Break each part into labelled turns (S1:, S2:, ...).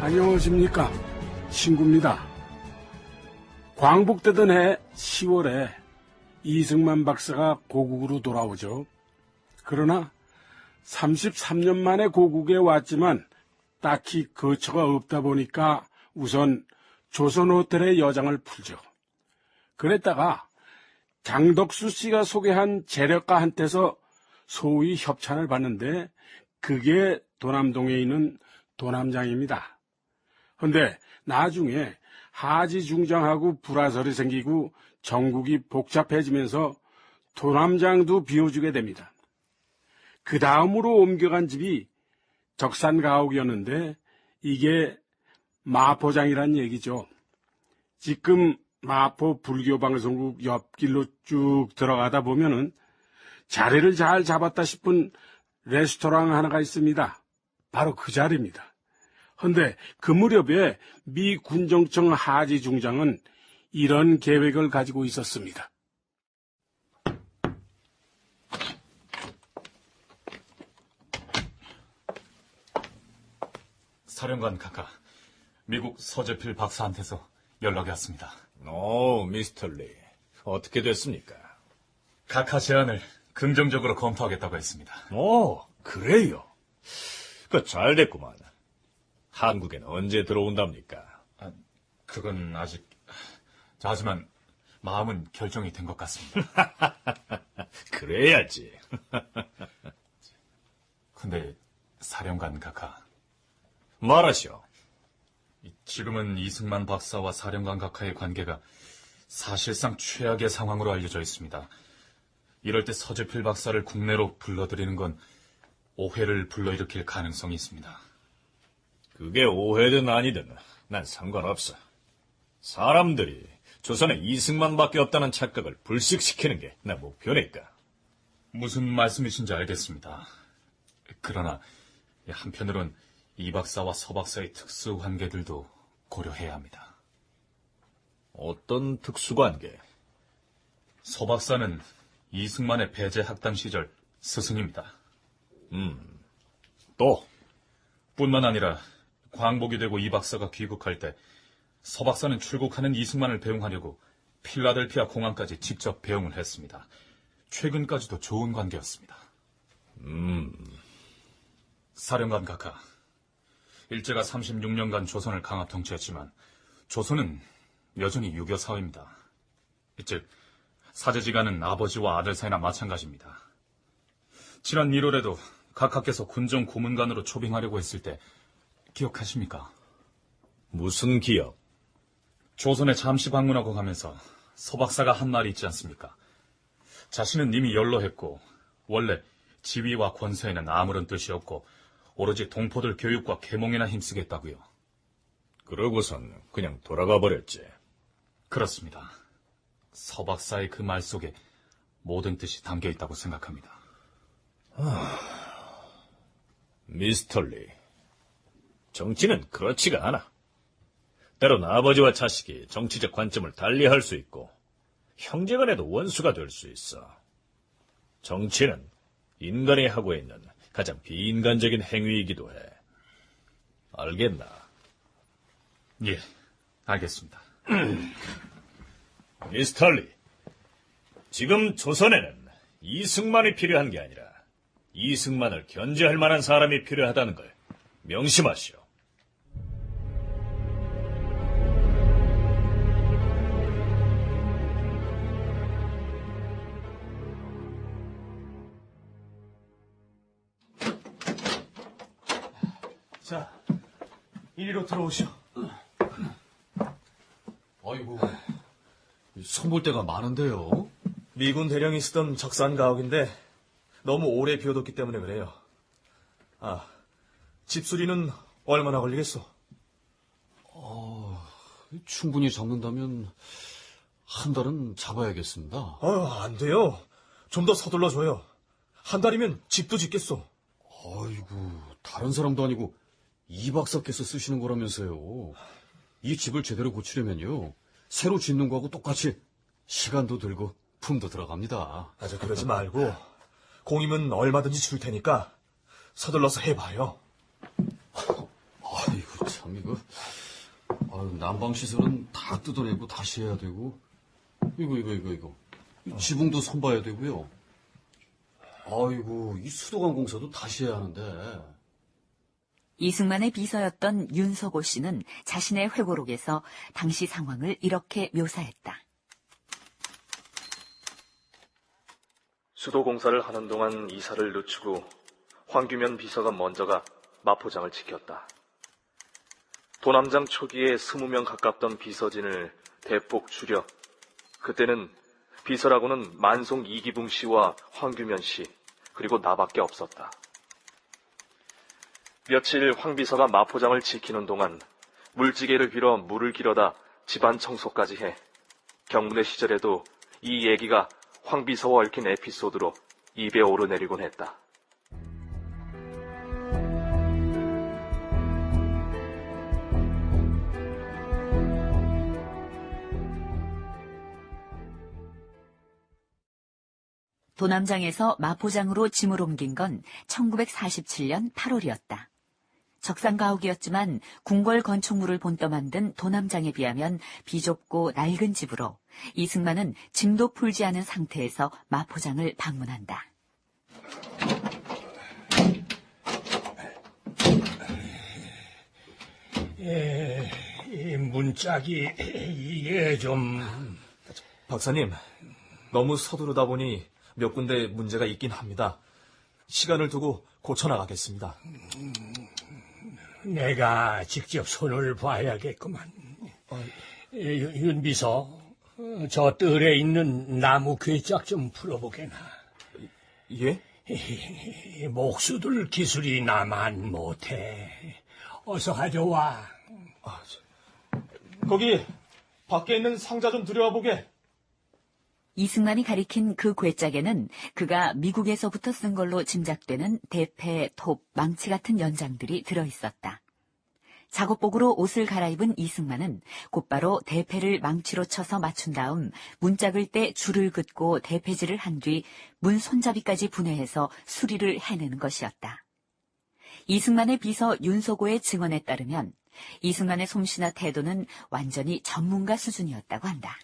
S1: 안녕하십니까. 친구입니다. 광복되던 해 10월에 이승만 박사가 고국으로 돌아오죠. 그러나 33년 만에 고국에 왔지만 딱히 거처가 없다 보니까 우선 조선호텔에 여장을 풀죠. 그랬다가 장덕수 씨가 소개한 재력가한테서 소위 협찬을 받는데 그게 도남동에 있는 도남장입니다. 근데 나중에 하지 중장하고 불화설이 생기고 정국이 복잡해지면서 도남장도 비워주게 됩니다. 그 다음으로 옮겨간 집이 적산가옥이었는데 이게 마포장이란 얘기죠. 지금 마포 불교방송국 옆길로 쭉 들어가다 보면은 자리를 잘 잡았다 싶은 레스토랑 하나가 있습니다. 바로 그 자리입니다. 헌데 그 무렵에 미 군정청 하지 중장은 이런 계획을 가지고 있었습니다.
S2: 사령관 카카, 미국 서재필 박사한테서 연락이 왔습니다.
S3: 미스터 리. 어떻게 됐습니까?
S2: 카카 제안을 긍정적으로 검토하겠다고 했습니다.
S3: 그래요. 잘 됐구만. 한국엔 언제 들어온답니까?
S2: 그건 아직... 하지만 마음은 결정이 된 것 같습니다.
S3: 그래야지.
S2: 근데 사령관 카카...
S3: 말하시오.
S2: 지금은 이승만 박사와 사령관 각하의 관계가 사실상 최악의 상황으로 알려져 있습니다. 이럴 때 서재필 박사를 국내로 불러들이는 건 오해를 불러일으킬 가능성이 있습니다.
S3: 그게 오해든 아니든 난 상관없어. 사람들이 조선에 이승만밖에 없다는 착각을 불식시키는 게 내 목표니까.
S2: 무슨 말씀이신지 알겠습니다. 그러나 한편으론 이 박사와 서 박사의 특수 관계들도 고려해야 합니다.
S3: 어떤 특수관계?
S2: 서 박사는 이승만의 배제 학당 시절 스승입니다.
S3: 또?
S2: 뿐만 아니라 광복이 되고 이 박사가 귀국할 때 서 박사는 출국하는 이승만을 배웅하려고 필라델피아 공항까지 직접 배웅을 했습니다. 최근까지도 좋은 관계였습니다. 사령관 각하, 일제가 36년간 조선을 강압 통치했지만 조선은 여전히 유교 사회입니다. 즉, 사제지간은 아버지와 아들 사이나 마찬가지입니다. 지난 1월에도 각하께서 군정 고문관으로 초빙하려고 했을 때 기억하십니까?
S3: 무슨 기억?
S2: 조선에 잠시 방문하고 가면서 서 박사가 한 말이 있지 않습니까? 자신은 이미 연로했고 원래 지위와 권세에는 아무런 뜻이 없고 오로지 동포들 교육과 계몽에나 힘쓰겠다고요.
S3: 그러고선 그냥 돌아가 버렸지.
S2: 그렇습니다. 서 박사의 그 말 속에 모든 뜻이 담겨 있다고 생각합니다.
S3: 미스터 리, 정치는 그렇지가 않아. 때론 아버지와 자식이 정치적 관점을 달리할 수 있고 형제간에도 원수가 될 수 있어. 정치는 인간이 하고 있는 가장 비인간적인 행위이기도 해. 알겠나?
S2: 예, 알겠습니다.
S3: 미스터 리, 지금 조선에는 이승만이 필요한 게 아니라 이승만을 견제할 만한 사람이 필요하다는 걸 명심하시오.
S4: 자, 이리로 들어오시오.
S5: 아이고, 손볼 데가 많은데요.
S4: 미군 대령이 쓰던 적산가옥인데 너무 오래 비워뒀기 때문에 그래요. 집수리는 얼마나 걸리겠소?
S5: 충분히 잡는다면 한 달은 잡아야겠습니다.
S4: 안 돼요. 좀 더 서둘러줘요. 한 달이면 집도 짓겠소.
S5: 아이고, 다른 사람도 아니고 이 박사께서 쓰시는 거라면서요. 이 집을 제대로 고치려면요, 새로 짓는 거하고 똑같이 시간도 들고 품도 들어갑니다.
S4: 그러지 말고 공임은 얼마든지 줄 테니까 서둘러서 해봐요.
S5: 아이고 참. 참 이거 난방 시설은 다 뜯어내고 다시 해야 되고 이거 지붕도 손봐야 되고요. 아이고 이 수도관 공사도 다시 해야 하는데.
S6: 이승만의 비서였던 윤석호 씨는 자신의 회고록에서 당시 상황을 이렇게 묘사했다.
S7: 수도 공사를 하는 동안 이사를 늦추고 황규면 비서가 먼저가 마포장을 지켰다. 도남장 초기에 20명 가깝던 비서진을 대폭 줄여 그때는 비서라고는 만송 이기붕 씨와 황규면 씨 그리고 나밖에 없었다. 며칠 황 비서가 마포장을 지키는 동안 물지개를 빌어 물을 길어다 집안 청소까지 해 경문회 시절에도 이 얘기가 황 비서와 얽힌 에피소드로 입에 오르내리곤 했다.
S6: 도남장에서 마포장으로 짐을 옮긴 건 1947년 8월이었다. 적산가옥이었지만 궁궐 건축물을 본떠 만든 도남장에 비하면 비좁고 낡은 집으로 이승만은 짐도 풀지 않은 상태에서 마포장을 방문한다.
S8: 이 문짝이 이게 좀...
S4: 박사님, 너무 서두르다 보니 몇 군데 문제가 있긴 합니다. 시간을 두고 고쳐나가겠습니다.
S8: 내가 직접 손을 봐야겠구만. 윤 비서, 저 뜰에 있는 나무 괴짝 좀 풀어보게나.
S4: 예?
S8: 목수들 기술이 나만 못해. 어서 가져와.
S4: 거기 밖에 있는 상자 좀 들여와보게.
S6: 이승만이 가리킨 그 괴짝에는 그가 미국에서부터 쓴 걸로 짐작되는 대패, 톱, 망치 같은 연장들이 들어있었다. 작업복으로 옷을 갈아입은 이승만은 곧바로 대패를 망치로 쳐서 맞춘 다음 문짝을 떼 줄을 긋고 대패질을 한 뒤 문 손잡이까지 분해해서 수리를 해내는 것이었다. 이승만의 비서 윤석호의 증언에 따르면 이승만의 솜씨나 태도는 완전히 전문가 수준이었다고 한다.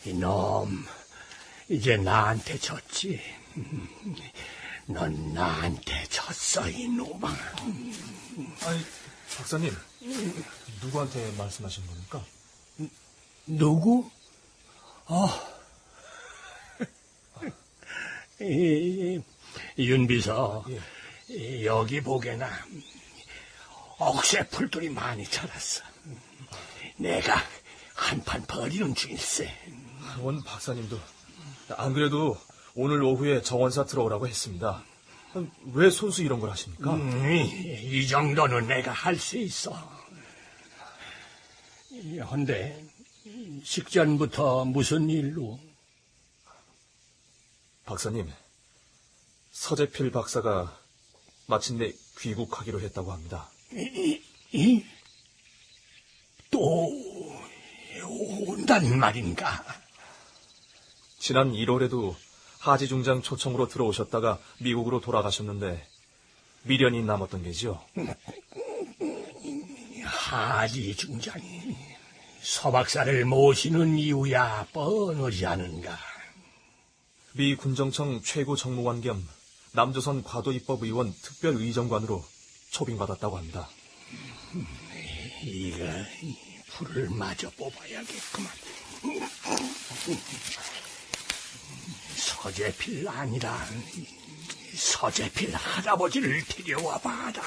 S8: 이놈, 이제 나한테 졌지. 넌 나한테 졌어, 이놈아.
S4: 아니, 박사님, 누구한테 말씀하시는 겁니까?
S8: 누구? 윤 비서, 여기 보게나. 억새 풀들이 많이 자랐어. 내가 한판 버리는 중일세.
S4: 원 박사님도 안 그래도 오늘 오후에 정원사 들어오라고 했습니다. 왜 손수 이런 걸 하십니까?
S8: 이 정도는 내가 할 수 있어. 헌데 식전부터 무슨 일로?
S4: 박사님, 서재필 박사가 마침내 귀국하기로 했다고 합니다.
S8: 또 온다는 말인가?
S4: 지난 1월에도 하지 중장 초청으로 들어오셨다가 미국으로 돌아가셨는데 미련이 남았던 게죠.
S8: 하지 중장이 서박사를 모시는 이유야 뻔하지 않은가?
S4: 미 군정청 최고 정무관 겸 남조선 과도입법의원 특별의정관으로 초빙받았다고 합니다.
S8: 이거 불을 마저 뽑아야겠구만. 서재필 아니라 서재필 할아버지를 데려와 봐라.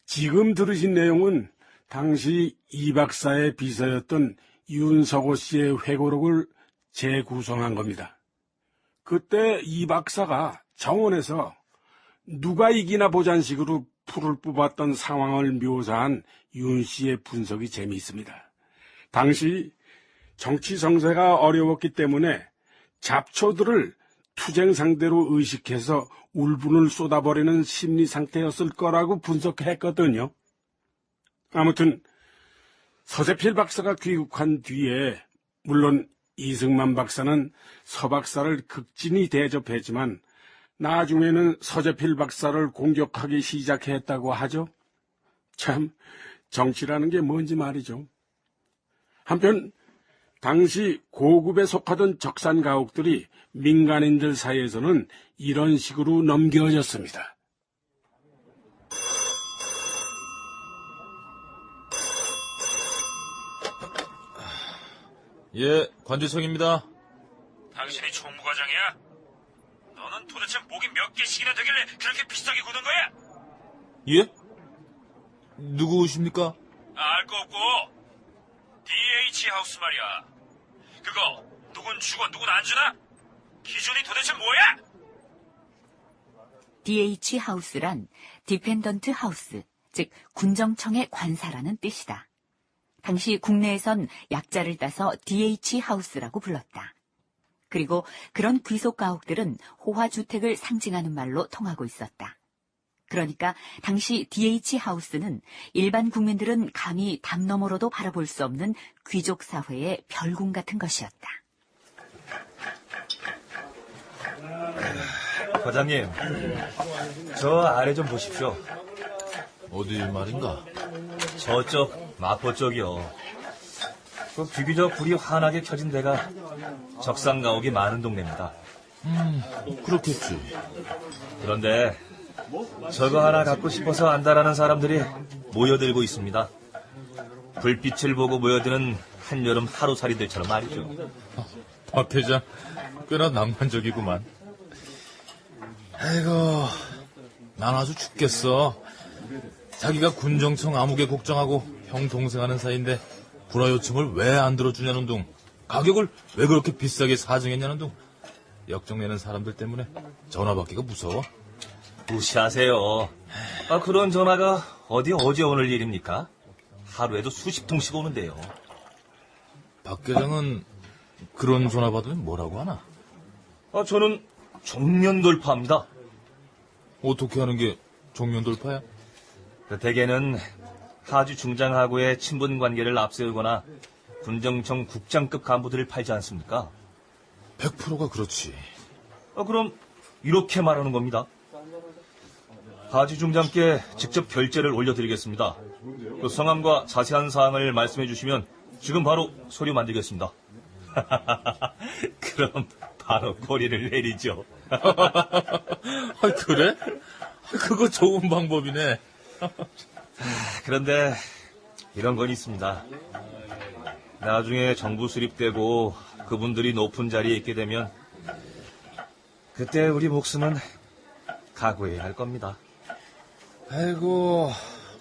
S1: 지금 들으신 내용은 당시 이 박사의 비서였던 윤석호 씨의 회고록을 재구성한 겁니다. 그때 이 박사가 정원에서 누가 이기나 보잔식으로 풀을 뽑았던 상황을 묘사한 윤 씨의 분석이 재미있습니다. 당시 정치 성세가 어려웠기 때문에 잡초들을 투쟁 상대로 의식해서 울분을 쏟아버리는 심리 상태였을 거라고 분석했거든요. 아무튼 서재필 박사가 귀국한 뒤에 물론 이승만 박사는 서 박사를 극진히 대접했지만 나중에는 서재필 박사를 공격하기 시작했다고 하죠. 참 정치라는 게 뭔지 말이죠. 한편 당시 고급에 속하던 적산 가옥들이 민간인들 사이에서는 이런 식으로 넘겨졌습니다.
S9: 예, 관제청입니다.
S3: 당신이 총무과장이야? 너는 도대체 목이 몇 개씩이나 되길래 그렇게 비싸게 굳은 거야?
S9: 예? 누구십니까?
S3: 알 거 없고 DH 하우스 말이야. 그거 누군 주고 누군 안 주나? 기준이 도대체 뭐야?
S6: DH 하우스란 디펜던트 하우스, 즉 군정청의 관사라는 뜻이다. 당시 국내에선 약자를 따서 DH 하우스라고 불렀다. 그리고 그런 귀속 가옥들은 호화주택을 상징하는 말로 통하고 있었다. 그러니까 당시 DH 하우스는 일반 국민들은 감히 담 너머로도 바라볼 수 없는 귀족 사회의 별궁 같은 것이었다.
S4: 과장님, 저 아래 좀 보십시오.
S9: 어디 말인가?
S4: 저쪽 마포 쪽이요. 그 비교적 불이 환하게 켜진 데가 적산 가옥이 많은 동네입니다.
S9: 그렇겠지.
S4: 그런데 저거 하나 갖고 싶어서 안다라는 사람들이 모여들고 있습니다. 불빛을 보고 모여드는 한여름 하루살이들처럼 말이죠.
S9: 박 회장, 꽤나 낭만적이구만. 아이고, 난 아주 죽겠어. 자기가 군정청 아무개 국장하고 형 동생 하는 사이인데 불화 요청을 왜 안 들어주냐는 둥, 가격을 왜 그렇게 비싸게 사정했냐는 둥, 역정내는 사람들 때문에 전화 받기가 무서워.
S4: 무시하세요. 그런 전화가 어디 어제 오늘 일입니까? 하루에도 수십 통씩 오는데요.
S9: 박 회장은 그런 전화 받으면 뭐라고 하나?
S4: 저는 정면 돌파합니다.
S9: 어떻게 하는 게 정면 돌파야?
S4: 대개는 하주 중장하고의 친분 관계를 앞세우거나 군정청 국장급 간부들을 팔지 않습니까?
S9: 100%가 그렇지.
S4: 그럼 이렇게 말하는 겁니다. 하주 중장께 직접 결제를 올려드리겠습니다. 그 성함과 자세한 사항을 말씀해 주시면 지금 바로 서류 만들겠습니다. 그럼 바로 고리를 내리죠.
S9: 그래? 그거 좋은 방법이네.
S4: 그런데 이런 건 있습니다. 나중에 정부 수립되고 그분들이 높은 자리에 있게 되면 그때 우리 목숨은 각오해야 할 겁니다.
S9: 아이고,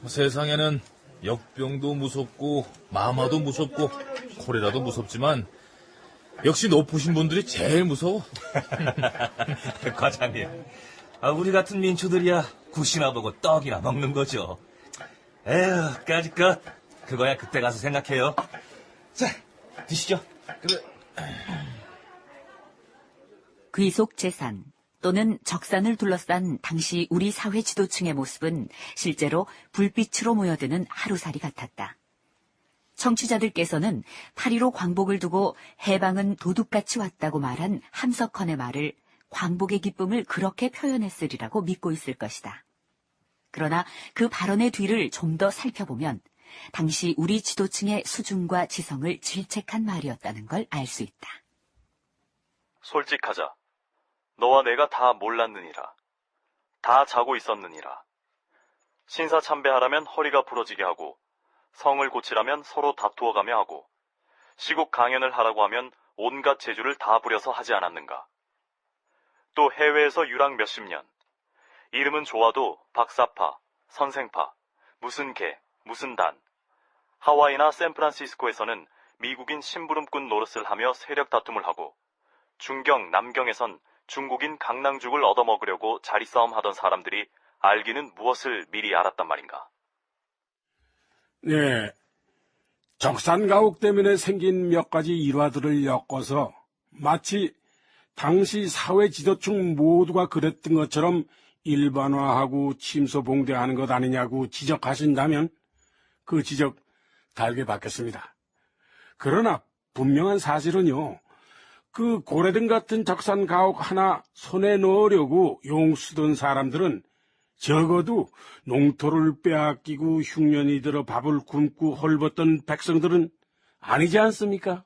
S9: 세상에는 역병도 무섭고 마마도 무섭고 콜레라도 무섭지만 역시 높으신 분들이 제일 무서워.
S4: 과장님, 우리 같은 민초들이야 굿이나 보고 떡이나 먹는 거죠. 에휴, 까짓것 그거야 그때 가서 생각해요. 자, 드시죠. 그래.
S6: 귀속 재산 또는 적산을 둘러싼 당시 우리 사회 지도층의 모습은 실제로 불빛으로 모여드는 하루살이 같았다. 청취자들께서는 8.15 광복을 두고 해방은 도둑같이 왔다고 말한 함석헌의 말을 광복의 기쁨을 그렇게 표현했으리라고 믿고 있을 것이다. 그러나 그 발언의 뒤를 좀 더 살펴보면 당시 우리 지도층의 수준과 지성을 질책한 말이었다는 걸 알 수 있다.
S7: 솔직하자. 너와 내가 다 몰랐느니라. 다 자고 있었느니라. 신사 참배하라면 허리가 부러지게 하고 성을 고치라면 서로 다투어가며 하고 시국 강연을 하라고 하면 온갖 재주를 다 부려서 하지 않았는가. 또 해외에서 유랑 몇십 년. 이름은 좋아도 박사파, 선생파, 무슨 개, 무슨 단. 하와이나 샌프란시스코에서는 미국인 심부름꾼 노릇을 하며 세력 다툼을 하고 중경, 남경에선 중국인 강낭죽을 얻어먹으려고 자리싸움 하던 사람들이 알기는 무엇을 미리 알았단 말인가.
S1: 네, 적산가옥 때문에 생긴 몇 가지 일화들을 엮어서 마치 당시 사회 지도층 모두가 그랬던 것처럼 일반화하고 침소봉대하는 것 아니냐고 지적하신다면 그 지적 달게 받겠습니다. 그러나 분명한 사실은요, 그 고래등 같은 적산 가옥 하나 손에 넣으려고 용 쓰던 사람들은 적어도 농토를 빼앗기고 흉년이 들어 밥을 굶고 헐벗던 백성들은 아니지 않습니까?